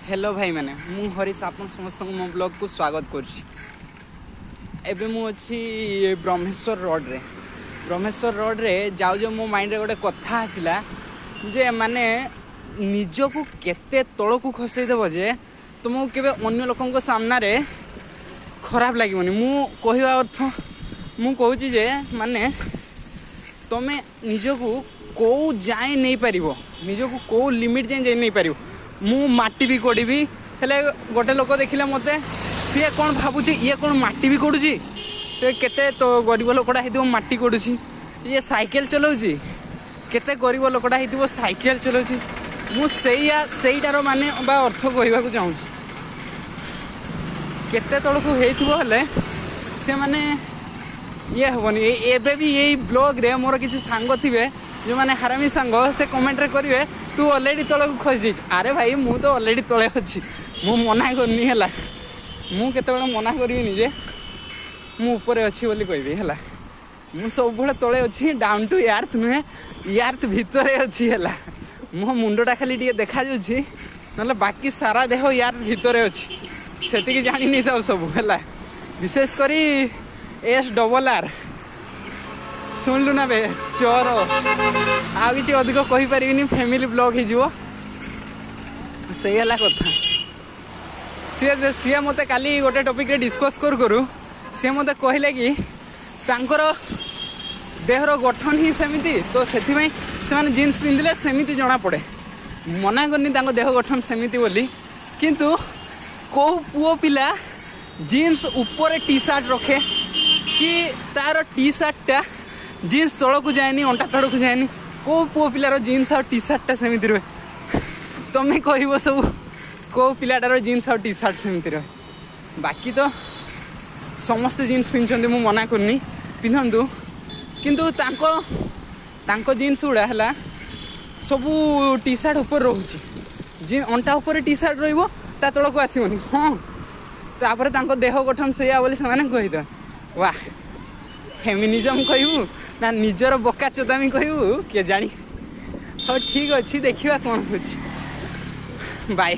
Hello भाई मैंने मु हरीश आप समस्त मो ब्लॉग को स्वागत करुँची। मुझे ब्रह्मेश्वर रोड रे जाऊ जो मो माइंड रे गोटे कथा आसला जे माने निज को केते तल को खसई देव जे तुमको केबे अन्य लोकों सामना रे खराब लगे मु कहवा अर्थ मु कहूँ जे माने तमें निज को कौ जाए नहीं पार निज को कौ लिमिट जाए नहीं पार मु माटी भी कोड़बी हेले गोटे लोक देखिले मते सी कौन भावुची ये कौन माटी भी कोड़ुची से केते तो गरीब लोकटा है माटी कोड़ुची ये साइकेल चलाउची केते गरीब लोकटा है साइकेल चलाउची मु सेईटार माने बा अर्थ कहवा चाहूँ केते तल को हेले से माने ये हेनी एबे भी यही ब्लॉग रे मोर किसी सांग थे जो मैंने हारामी सांग से कमेंट रे करेंगे तू ऑलरेडी तल को खसी अरे भाई मु तो ऑलरेडी तले अच्छी मु मना करनी है मु केते मना करी जे मु ऊपर अच्छी बोली कहबी है मु सब तले अच्छी डाउन टू अर्थ नुहे अर्थ भितर अच्छी है मो मुंडटा खाली टे देखा ना बाकी सारा देह यार भितर अच्छी से जानी नहीं था सब है विशेष करी SRR शुणलु ना बे चोर आ कि अधिक कहीपर फैमिली ब्लॉग हो से कथा सी मत काली गोटे टॉपिक रे डिस्कस करू सी मत कहले कि तांकर देहर गठन ही सेमिति तो से जीन्स पिंधिले सेमिति जना पड़े मना करनी देह गठन सेमिति बोली किंतु को पुओ पिला जीन्स ऊपर टी शर्ट रखे कि तार टी शर्टा जीन्स तल को जाएनी अंटा तल को जाएनी को पुओ पिलार जीन्स और टी शर्टा सेमिति रहे तुम्हें कह सब को पिलाटार जीन्स और टी शर्ट सेमिति रहे बाकी तो समस्ते जीन्स पिंधुंट मु मना करनी पिंधु किंतु तांको जीन्स गुड़ा है सबू टी शर्ट ऊपर रोचे अंटा ऊपर टी शर्ट रा तल को आसोनी हाँ तापर देह गठन से कहीदे वाह फेमिनिज्म कहू ना निजर बका चोदामी कहू किए जानी हाँ ठीक अच्छे देखा कौन हो बाय।